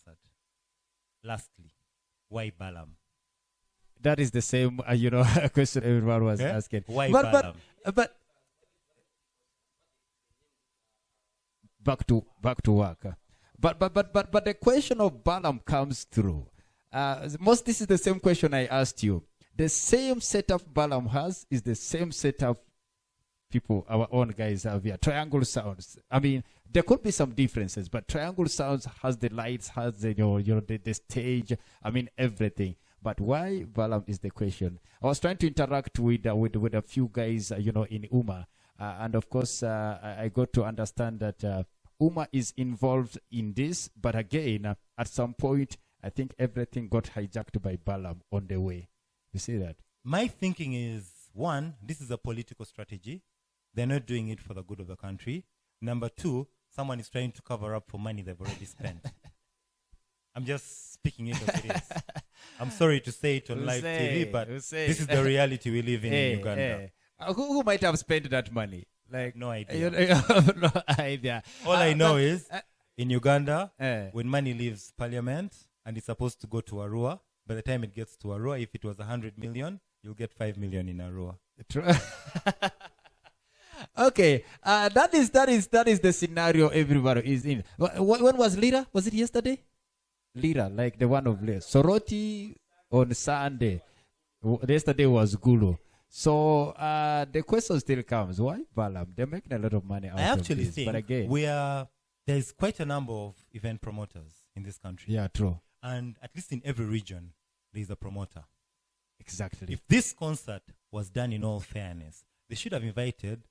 concert? Lastly, why Balaam? That is the same, question everyone was asking. Why Balaam? But back to work. But the question of Balaam comes through. This is the same question I asked you. The same setup Balaam has is the same setup people, our own guys have here. Triangle Sounds. I mean, there could be some differences, but Triangle Sounds has the lights, has the stage. I mean, everything. But why Balaam is the question. I was trying to interact with a few guys, in UMA, and of course, I got to understand that UMA is involved in this. But again, at some point, I think everything got hijacked by Balaam on the way. You see that? My thinking is, one, this is a political strategy. They're not doing it for the good of the country. Number two, someone is trying to cover up for money they've already spent. I'm just speaking it as it is. I'm sorry to say it on live TV, but this is the reality we live in Uganda. Who might have spent that money? Like, no idea. No idea. All I know is, in Uganda, when money leaves parliament and it's supposed to go to Arua, by the time it gets to Arua, if it was 100 million, you'll get 5 million in Arua. Okay, that is the scenario everybody is in. When was Lira? Was it yesterday? Lira, like the one of Lira. Soroti on Sunday. Yesterday was Gulu. So the question still comes: why Balaam? They're making a lot of money out of this. I actually think but again, there's quite a number of event promoters in this country. Yeah, true. And at least in every region, there's a promoter. Exactly. If this concert was done in all fairness, they should have invited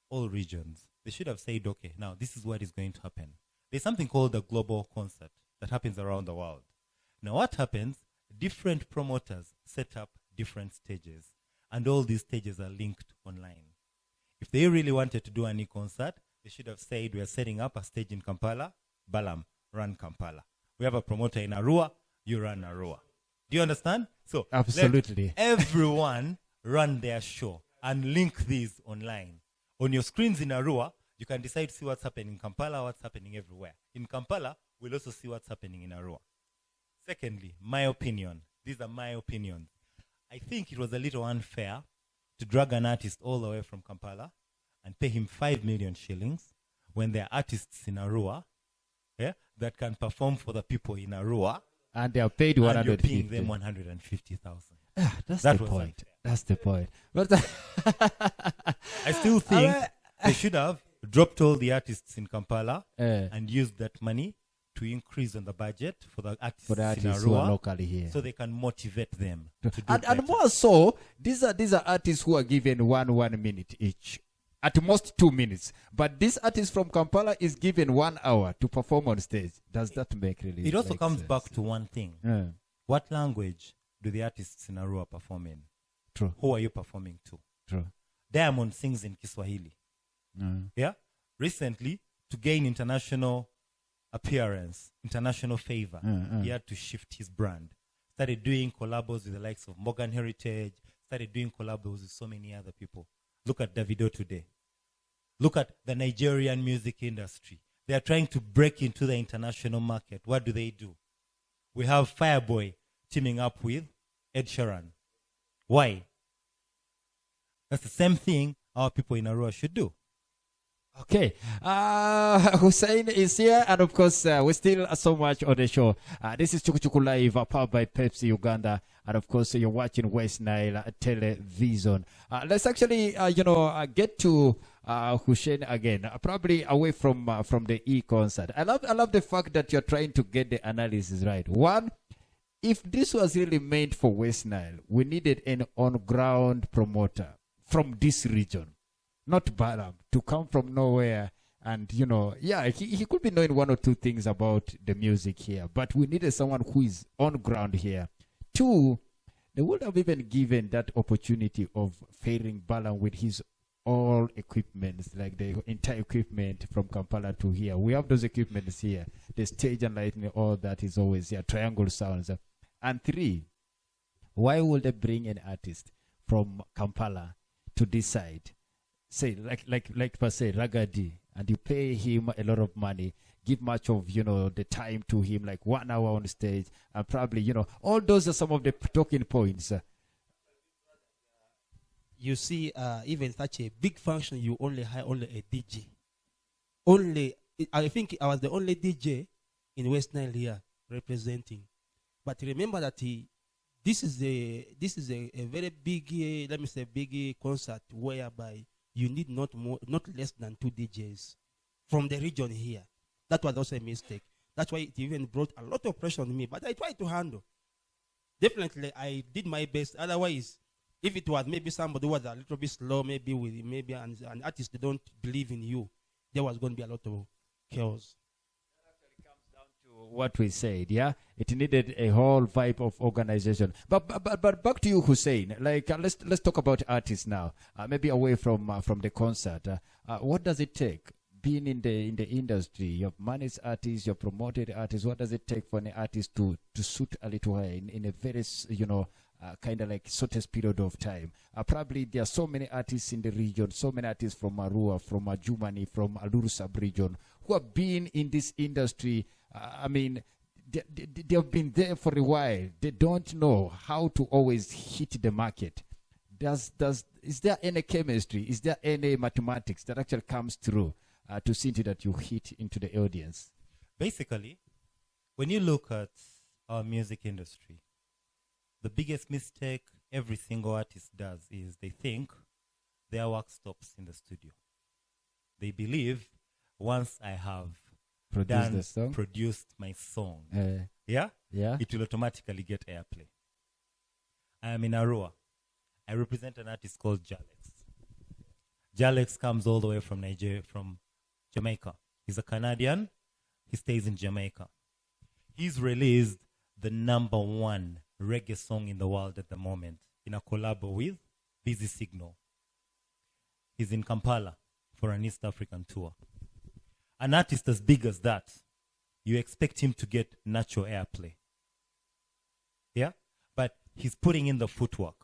all regions. They should have said, okay, now this is what is going to happen. There's something called a global concert that happens around the world. Now what happens? Different promoters set up different stages, and all these stages are linked online. If they really wanted to do any concert, they should have said, we are setting up a stage in Kampala. Balaam, run Kampala. We have a promoter in Arua, you run Arua. Do you understand? So absolutely, everyone run their show and link these online. On your screens in Arua, you can decide to see what's happening in Kampala, what's happening everywhere. In Kampala, we'll also see what's happening in Arua. Secondly, my opinion. These are my opinions. I think it was a little unfair to drag an artist all the way from Kampala and pay him 5 million shillings when there are artists in Arua that can perform for the people in Arua. And they are paid 150. And you're paying them 150,000. That's the point. That's the point. But I still think they should have dropped all the artists in Kampala and used that money to increase on the budget for the artists, in Arua, who are locally here, so they can motivate them to do and more so, these are artists who are given 1 minute each, at most 2 minutes. But this artist from Kampala is given 1 hour to perform on stage. Does that make really? It also comes back to one thing: what language do the artists in Arua perform in? True. Who are you performing to? True. Diamond sings in Kiswahili. Yeah. Recently, to gain international appearance, international favor, he had to shift his brand. Started doing collabos with the likes of Morgan Heritage. Started doing collabos with so many other people. Look at Davido today. Look at the Nigerian music industry. They are trying to break into the international market. What do? We have Fireboy teaming up with Ed Sheeran. Why? That's the same thing our people in Arua should do. Okay. Hussein is here, and of course, we still so much on the show. This is Chuku Live, powered by Pepsi Uganda. And of course, you're watching WestNile television. Let's actually, get to Hussein again, probably away from the e-concert. I love the fact that you're trying to get the analysis right. One, if this was really meant for WestNile, we needed an on-ground promoter from this region, not Balaam, to come from nowhere. And, he could be knowing 1 or 2 things about the music here, but we needed someone who is on ground here. 2, they would have even given that opportunity of fairing Balaam with his all equipment, like the entire equipment from Kampala to here. We have those equipments here. The stage and lighting, all that is always here. Triangle Sounds. And 3, why would they bring an artist from Kampala to this side? Say, like per se, Ragadi, and you pay him a lot of money, give much of, the time to him, like 1 hour on stage, and probably, all those are some of the talking points. You see, even such a big function, you only hire only a DJ. I think I was the only DJ in WestNile here representing. But remember that this is a very big, let me say, big concert whereby you need not less than 2 DJs from the region here. That was also a mistake. That's why it even brought a lot of pressure on me. But I tried to handle. Definitely, I did my best. Otherwise, if it was maybe somebody who was a little bit slow, maybe an artist they don't believe in you, there was going to be a lot of chaos. What we said, yeah, it needed a whole vibe of organization. But back to you, Hussein. Like, let's talk about artists now. Maybe away from the concert. What does it take? Being in the industry, you've managed artists, you've promoted artists. What does it take for an artist to suit a little higher in a very kind of like shortest period of time? Probably there are so many artists in the region, so many artists from Arua, from Jumani, from Aluru sub-region who have been in this industry. I mean, they have been there for a while. They don't know how to always hit the market. Is there any chemistry? Is there any mathematics that actually comes through to see that you hit into the audience? Basically, when you look at our music industry, the biggest mistake every single artist does is they think their work stops in the studio. They believe once I have produced my song, it will automatically get airplay. I am in Arua. I represent an artist called Jalex. Jalex comes all the way from Jamaica. He's a Canadian. He stays in Jamaica. He's released the #1 reggae song in the world at the moment in a collab with Busy Signal. He's in Kampala for an East African tour. An artist as big as that, you expect him to get natural airplay. Yeah? But he's putting in the footwork.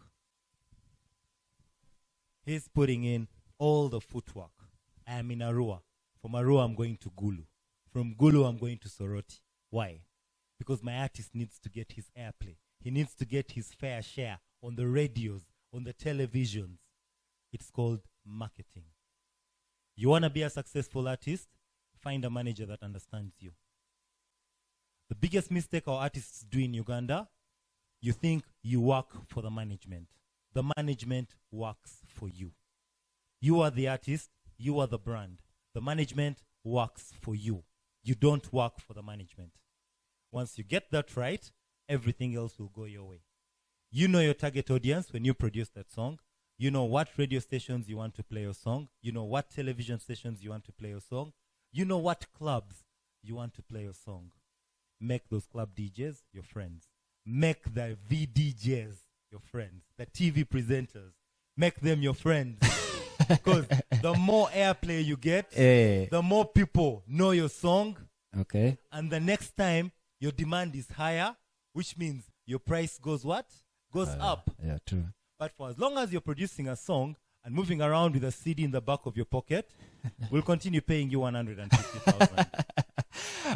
He's putting in all the footwork. I am in Arua. From Arua, I'm going to Gulu. From Gulu, I'm going to Soroti. Why? Because my artist needs to get his airplay. He needs to get his fair share on the radios, on the televisions. It's called marketing. You want to be a successful artist? Find a manager that understands you. The biggest mistake our artists do in Uganda, you think you work for the management. The management works for you. You are the artist, you are the brand. The management works for you. You don't work for the management. Once you get that right, everything else will go your way. You know your target audience when you produce that song. You know what radio stations you want to play your song. You know what television stations you want to play your song. You know what clubs you want to play your song. Make those club DJs your friends. Make the VDJs your friends. The TV presenters. Make them your friends. Because the more airplay you get, the more people know your song. Okay. And the next time, your demand is higher, which means your price goes what? Goes up. Yeah, true. But for as long as you're producing a song and moving around with a CD in the back of your pocket, we'll continue paying you 150,000.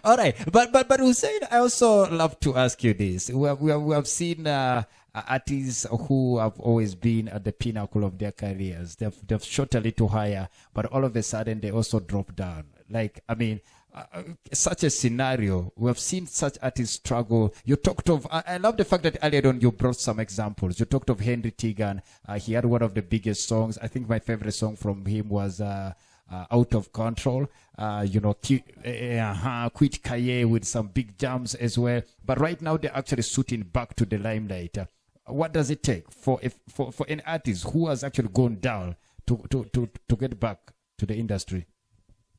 All right, but Hussein, I also love to ask you this. We have seen artists who have always been at the pinnacle of their careers. They've shot a little higher, but all of a sudden they also drop down. Like, I mean, such a scenario, we have seen such artists struggle. You talked of, I love the fact that earlier on you brought some examples. You talked of Henry Tegan. He had one of the biggest songs. I think my favorite song from him was Out of Control. Quit Kaye with some big jams as well. But right now they're actually shooting back to the limelight. What does it take for an artist who has actually gone down to get back to the industry?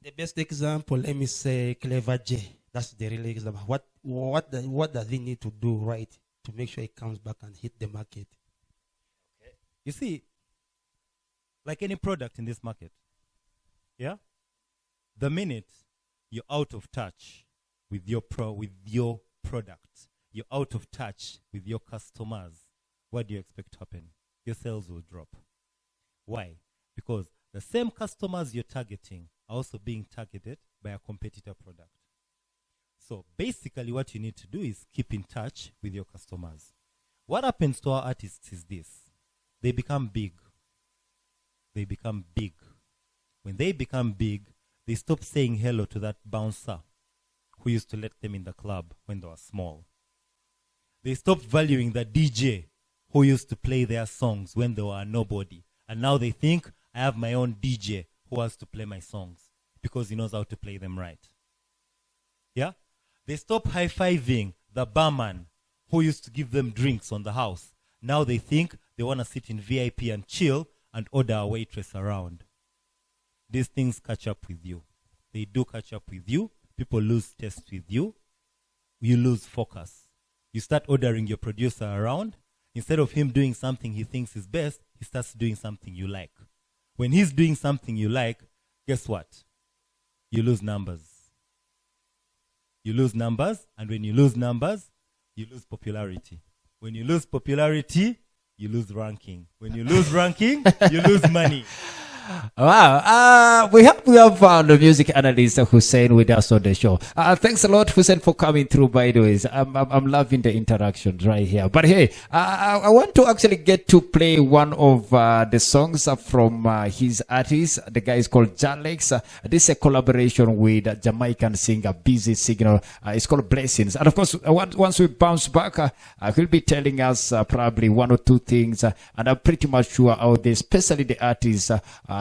The best example, let me say, Clever J. That's the real example. What does he need to do right to make sure he comes back and hit the market? Okay. You see, like any product in this market, yeah, the minute you're out of touch with your product, you're out of touch with your customers, what do you expect to happen? Your sales will drop. Why? Because the same customers you're targeting are also being targeted by a competitor product. So basically what you need to do is keep in touch with your customers. What happens to our artists is this. They become big. They become big. When they become big, they stop saying hello to that bouncer who used to let them in the club when they were small. They stop valuing the DJ who used to play their songs when they were nobody. And now they think, I have my own DJ who has to play my songs because he knows how to play them right. Yeah? They stop high-fiving the barman who used to give them drinks on the house. Now they think they want to sit in VIP and chill and order a waitress around. These things catch up with you. They do catch up with you. People lose taste with you. You lose focus. You start ordering your producer around. Instead of him doing something he thinks is best, he starts doing something you like. When he's doing something you like, guess what? You lose numbers. You lose numbers, and when you lose numbers, you lose popularity. When you lose popularity, you lose ranking. When you lose ranking, you lose money. Wow. We have the music analyst Hussein with us on the show. Thanks a lot, Hussein, for coming through, by the way. I'm loving the interactions right here. But hey, I want to actually get to play one of the songs from his artist. The guy is called Jalex. This is a collaboration with Jamaican singer Busy Signal. It's called Blessings. And of course, once we bounce back, he'll be telling us probably one or two things. And I'm pretty much sure out there, especially the artists,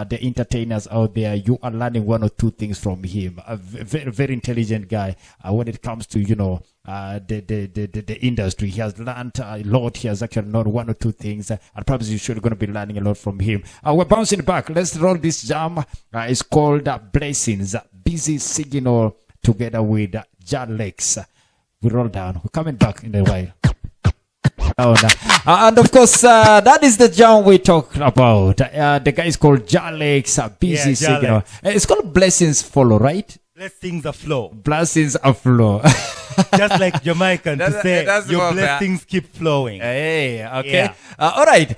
the entertainers out there, you are learning one or two things from him. A very, very intelligent guy when it comes to, the industry. He has learned a lot. He has actually known one or two things, and probably you're sure going to be learning a lot from him. We're bouncing back. Let's roll this jam. It's called Blessings. Busy Signal together with Jalex. We roll down. We're coming back in a while. Oh, no. And of course, that is the jam we talked about. The guy is called Jalex, Busy Signal. It's called Blessings Follow, right? Blessings are flow. Blessings are flow. Just like Jamaican to say, your blessings keep flowing. Hey, okay. Yeah. All right.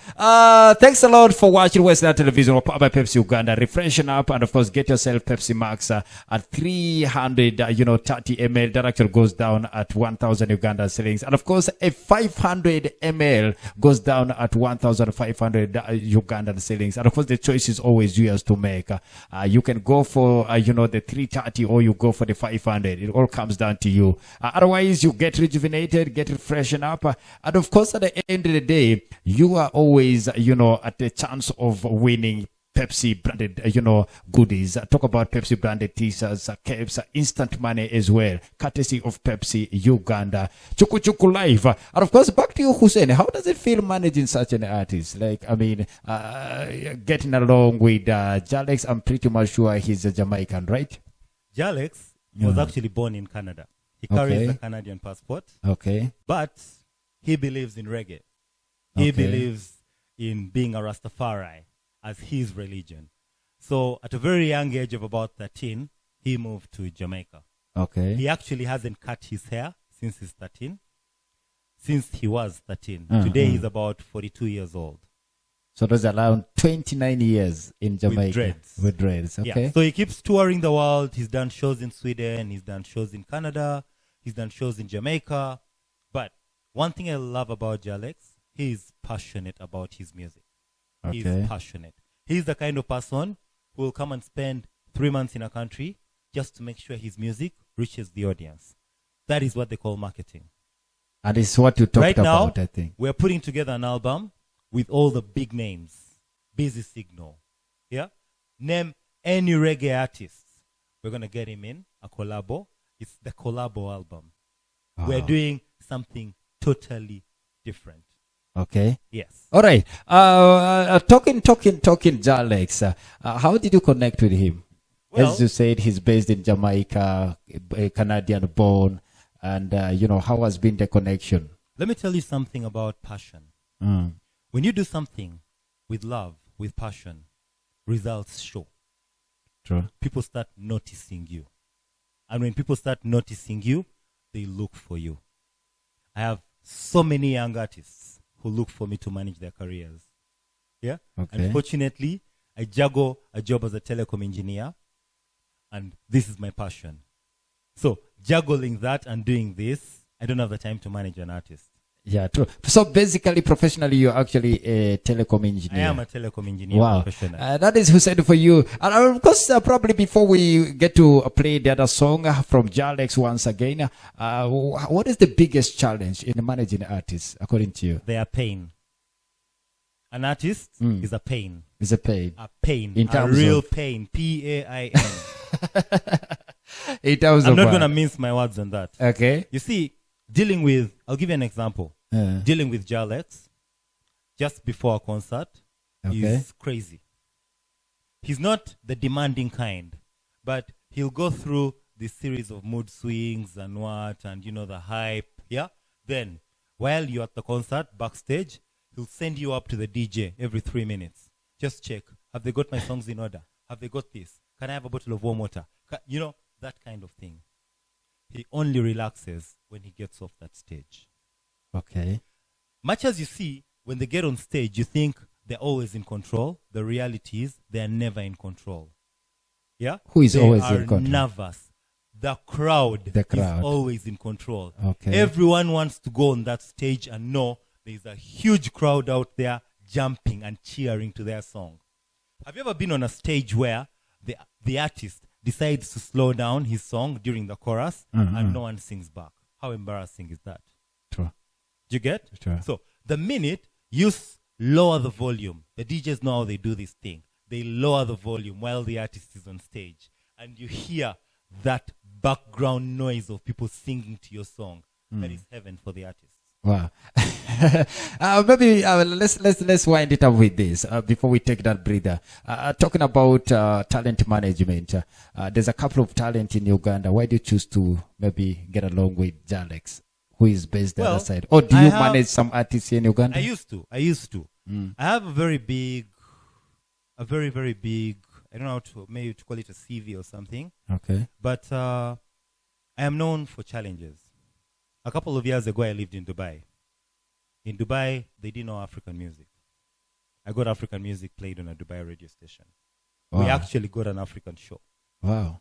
Thanks a lot for watching WestNile Television by Pepsi Uganda. Refreshen up and, of course, get yourself Pepsi Max at 300, 30 ml. That actually goes down at 1,000 Uganda shillings. And, of course, a 500 ml goes down at 1,500 Ugandan shillings. And, of course, the choice is always yours to make. You can go for, the 330 or you go for the 500. It all comes down to you. Otherwise, you get rejuvenated, get freshened up. And of course, at the end of the day, you are always, at the chance of winning Pepsi branded, goodies. Talk about Pepsi branded t-shirts, caps, instant money as well, courtesy of Pepsi Uganda. Chuku Live. And of course, back to you, Hussein. How does it feel managing such an artist? Like, getting along with Jalex, I'm pretty much sure he's a Jamaican, right? Jalex was actually born in Canada. He carries a Canadian passport. Okay. But he believes in reggae. He believes in being a Rastafari as his religion. So at a very young age of about 13, he moved to Jamaica. Okay. He actually hasn't cut his hair since he's 13. Since he was 13. Today he's about 42 years old. So that's around 29 years in Jamaica. With dreads. Okay. Yeah. So he keeps touring the world. He's done shows in Sweden. He's done shows in Canada. He's done shows in Jamaica. But one thing I love about Jalex, he's passionate about his music. Okay. He's passionate. He's the kind of person who will come and spend 3 months in a country just to make sure his music reaches the audience. That is what they call marketing. And it's what you talked about, I think. We're putting together an album with all the big names. Busy Signal. Yeah? Name any reggae artist. We're going to get him in, a collabo. It's the collabo album. Wow. We're doing something totally different. Okay. Yes. All right. Talking Jalex. How did you connect with him? Well, as you said, he's based in Jamaica, a Canadian born. And, how has been the connection? Let me tell you something about passion. When you do something with love, with passion, results show. True. People start noticing you. And when people start noticing you, they look for you. I have so many young artists who look for me to manage their careers. Yeah? Okay. Unfortunately, I juggle a job as a telecom engineer, and this is my passion. So juggling that and doing this, I don't have the time to manage an artist. Yeah, true. So basically, professionally, you're actually a telecom I engineer. am a telecom engineer. Wow. Professional. That is Hussein for you. And of course, probably before we get to play the other song from Jalex once again, what is the biggest challenge in managing artists, according to you? They are pain. An artist is a pain. Is a pain. A pain. In a terms real of- pain. Pain. In terms I'm of not what? going to mince my words on that. Okay. You see, I'll give you an example. Dealing with Jalex just before a concert is crazy. He's not the demanding kind, but he'll go through this series of mood swings and the hype. Yeah. Then, while you're at the concert, backstage, he'll send you up to the DJ every 3 minutes. Just check. Have they got my songs in order? Have they got this? Can I have a bottle of warm water? That kind of thing. He only relaxes when he gets off that stage. Okay. Much as you see, when they get on stage, you think they're always in control. The reality is they're never in control. Yeah? Who is they always are in control? nervous. The crowd crowd. is always in control. Okay. Everyone wants to go on that stage and know there's a huge crowd out there jumping and cheering to their song. Have you ever been on a stage where the artist decides to slow down his song during the chorus and no one sings back? How embarrassing is that? True. Do you get? True. So the minute you lower the volume, the DJs know how they do this thing. They lower the volume while the artist is on stage, and you hear that background noise of people singing to your song. That is heaven for the artist. Wow. Maybe let's wind it up with this before we take that breather. Talking about talent management, there's a couple of talent in Uganda. Why do you choose to maybe get along with Jalex, who is based the other side? Or do you manage some artists in Uganda? I used to. I have a very, very big, I don't know how to, maybe to call it a CV or something. Okay. But I am known for challenges. A couple of years ago, I lived in Dubai. In Dubai, they didn't know African music. I got African music played on a Dubai radio station. Wow. We actually got an African show. Wow.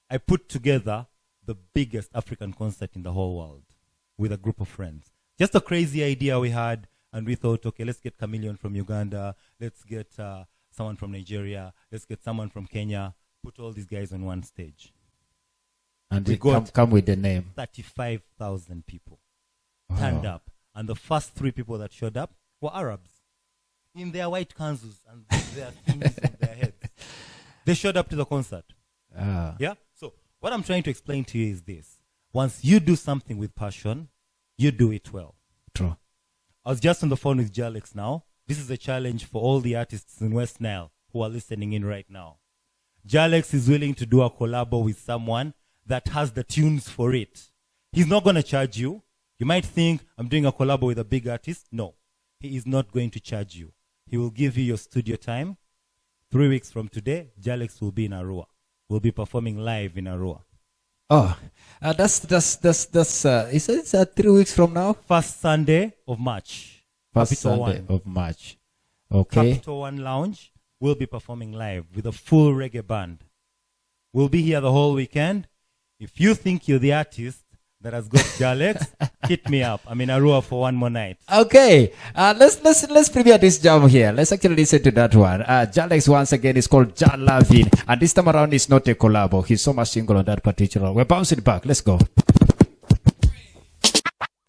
I put together the biggest African concert in the whole world with a group of friends. Just a crazy idea we had, and we thought, okay, let's get Chameleon from Uganda, let's get someone from Nigeria, let's get someone from Kenya, put all these guys on one stage. And we come with the name. 35,000 people turned up. And the first 3 people that showed up were Arabs in their white kanzus and their things on their heads. They showed up to the concert. Yeah? So what I'm trying to explain to you is this. Once you do something with passion, you do it well. True. I was just on the phone with Jalex now. This is a challenge for all the artists in WestNile who are listening in right now. Jalex is willing to do a collab with someone that has the tunes for it. He's not going to charge you. You might think, I'm doing a collab with a big artist. No, he is not going to charge you. He will give you your studio time. 3 weeks from today, Jalex will be in Arua. We'll be performing live in Arua. Oh, that's is it 3 weeks from now? First Sunday of March. First Capital Sunday One. of March. Okay. Capital One Lounge will be performing live with a full reggae band. We'll be here the whole weekend. If you think you're the artist that has got Jalex, hit me up. I'm in Arua for one more night. Okay, let's preview this jam here. Let's actually listen to that one. Jalex once again is called Jan Lavin, and this time around it's not a collabo. He's so much single on that particular. We're bouncing back. Let's go.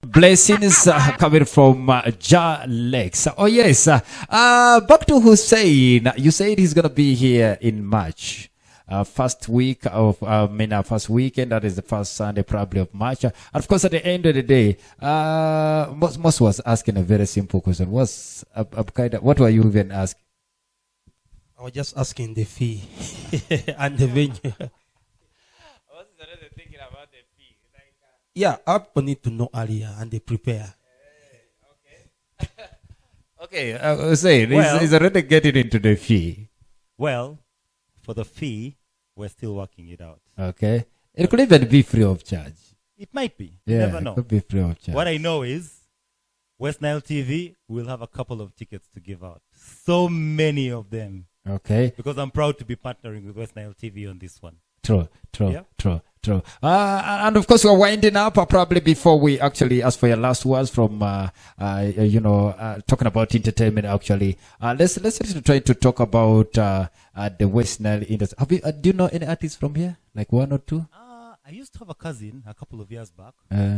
Blessings coming from Jalex. Oh yes, back to Hussein. You said he's gonna be here in March. First week of, first weekend, that is the first Sunday probably of March. And of course, at the end of the day, Mosh was asking a very simple question. What were you even asking? I was just asking the fee and the venue. I was already thinking about the fee. Yeah, people need to know earlier and they prepare. Okay, Hussein, he's already getting into the fee. Well, for the fee, we're still working it out. Okay. It could even be free of charge. It might be. Yeah, You never know. It could be free of charge. What I know is WestNile TV will have a couple of tickets to give out. So many of them. Okay. Because I'm proud to be partnering with WestNile TV on this one. True. Yeah. True. And of course, we're winding up. Probably before we actually ask for your last words from, talking about entertainment. Actually, let's try to talk about the WestNile industry. Do you know any artists from here? Like one or two? I used to have a cousin a couple of years back.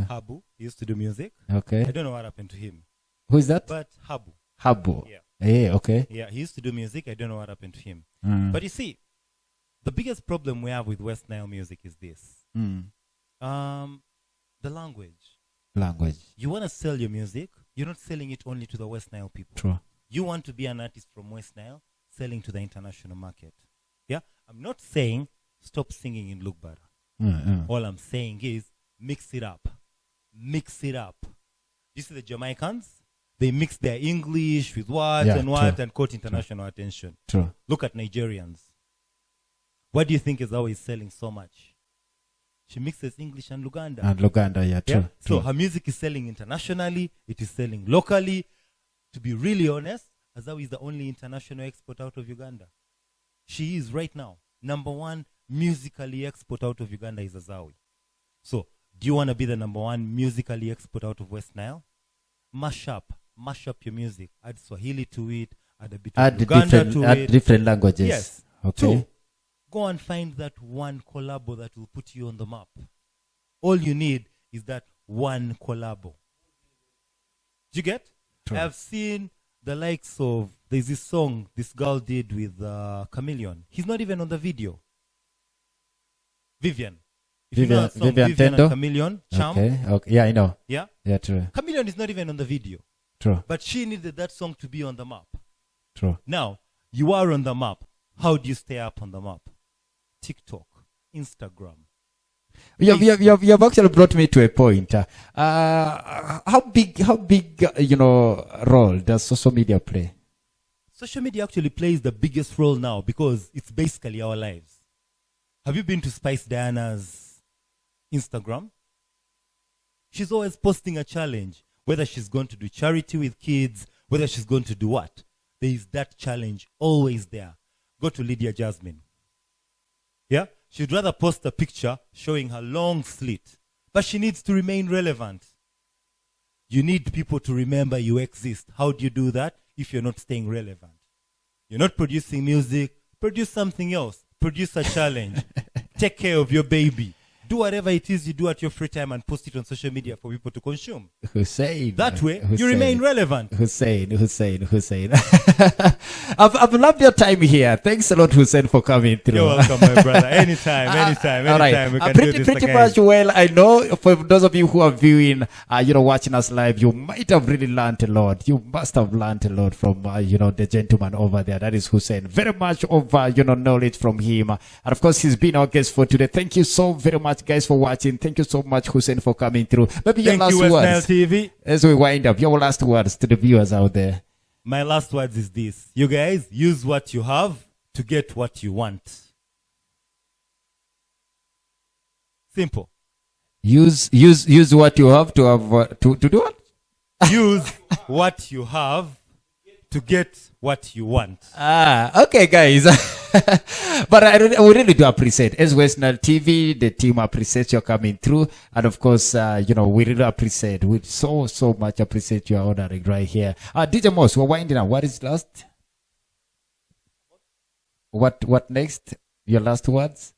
Habu. He used to do music. Okay. I don't know what happened to him. Who is that? But Habu. Yeah. Yeah. Okay. Yeah, he used to do music. I don't know what happened to him. Mm. But you see, the biggest problem we have with WestNile music is this. The language. You want to sell your music, you're not selling it only to the WestNile people. True. You want to be an artist from WestNile selling to the international market. Yeah? I'm not saying stop singing in Lugbara. All I'm saying is mix it up. You see the Jamaicans? They mix their English with and caught international attention. True. Look at Nigerians. What do you think is always selling so much? She mixes English and Luganda. True. So her music is selling internationally. It is selling locally. To be really honest, Azawi is the only international export out of Uganda. She is right now. Number one musically export out of Uganda is Azawi. So, do you want to be the number one musically export out of WestNile? Mash up your music. Add Swahili to it. Add a bit of Uganda to it. Add different languages. Yes. Okay. Two, go and find that one collabo that will put you on the map. All you need is that one collabo. Do you get? True. I've seen the likes of, there's this song this girl did with Chameleon. He's not even on the video. Vivian. If you know that song, Vivian and Chameleon, Charm. Okay. Yeah, I know. Yeah? Yeah, true. Chameleon is not even on the video. True. But she needed that song to be on the map. True. Now, you are on the map. How do you stay up on the map? TikTok, Instagram. You have actually brought me to a point. How big, role does social media play? Social media actually plays the biggest role now because it's basically our lives. Have you been to Spice Diana's Instagram? She's always posting a challenge, whether she's going to do charity with kids, whether she's going to do what. There is that challenge always there. Go to Lydia Jasmine. Yeah? She'd rather post a picture showing her long slit, but she needs to remain relevant. You need people to remember you exist. How do you do that if you're not staying relevant? You're not producing music, produce something else. Produce a challenge. Take care of your baby. Do whatever it is you do at your free time and post it on social media for people to consume. Hussein. That way, you remain relevant. Hussein. I've loved your time here. Thanks a lot, Hussein, for coming through. You're welcome, my brother. Anytime. All right. We can do this pretty again. much well. I know for those of you who are viewing, watching us live, you might have really learned a lot. You must have learned a lot from, the gentleman over there. That is Hussein. Very much of, knowledge from him. And of course, he's been our guest for today. Thank you so very much, guys, for watching. Thank you so much, Hussein, for coming through. Maybe your last words. WestNile TV. As we wind up, your last words to the viewers out there. My last words is this. You guys, use what you have to get what you want. Simple. Use what you have to have to do what? Use what you have to get what you want. Okay, guys. But we really do appreciate, as WestNile TV, the team appreciates you coming through. And of course, we really appreciate, we so much appreciate your honoring right here. DJ Mosh, we're winding up. What is last? What next? Your last words?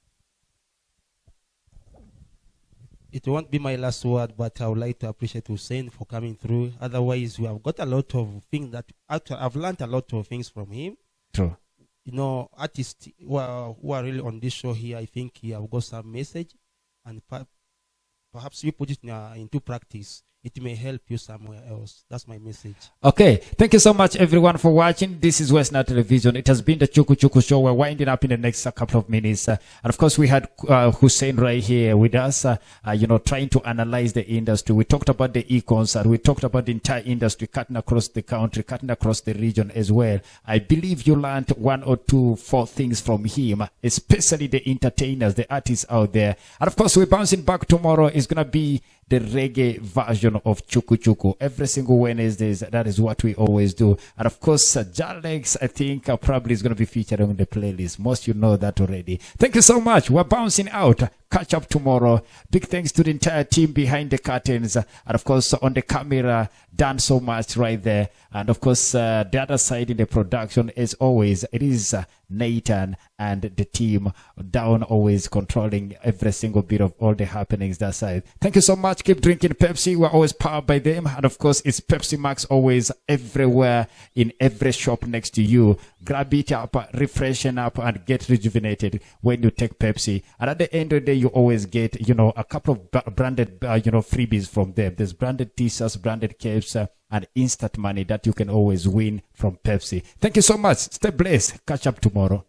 It won't be my last word, but I would like to appreciate Hussein for coming through. Otherwise, we have got a lot of things that actually I've learned a lot of things from him. True. Artists who are really on this show here, I think he have got some message, and perhaps you put it into practice. It may help you somewhere else. That's my message. Okay. Thank you so much, everyone, for watching. This is WestNile Television. It has been the Chuku Show. We're winding up in the next couple of minutes. And of course, we had Hussein right here with us, trying to analyze the industry. We talked about the e-concert. We talked about the entire industry cutting across the country, cutting across the region as well. I believe you learned 1 or 2, 4 things from him, especially the entertainers, the artists out there. And of course, we're bouncing back tomorrow. It's going to be the reggae version of Chuku Chuku. Every single Wednesdays, that is what we always do. And of course, Jalex, I think probably is going to be featured on the playlist. Most you know that already. Thank you so much. We're bouncing out. Catch up tomorrow. Big thanks to the entire team behind the curtains. And of course, on the camera, done so much right there. And of course, the other side in the production, as always, it is Nathan and the team down, always controlling every single bit of all the happenings that side. Thank you so much. Keep drinking Pepsi. We're always powered by them. And of course, it's Pepsi Max always everywhere in every shop next to you. Grab it up, refreshen up, and get rejuvenated when you take Pepsi. And at the end of the day, you always get, a couple of branded, freebies from them. There's branded t-shirts, branded caps, and instant money that you can always win from Pepsi. Thank you so much. Stay blessed. Catch up tomorrow.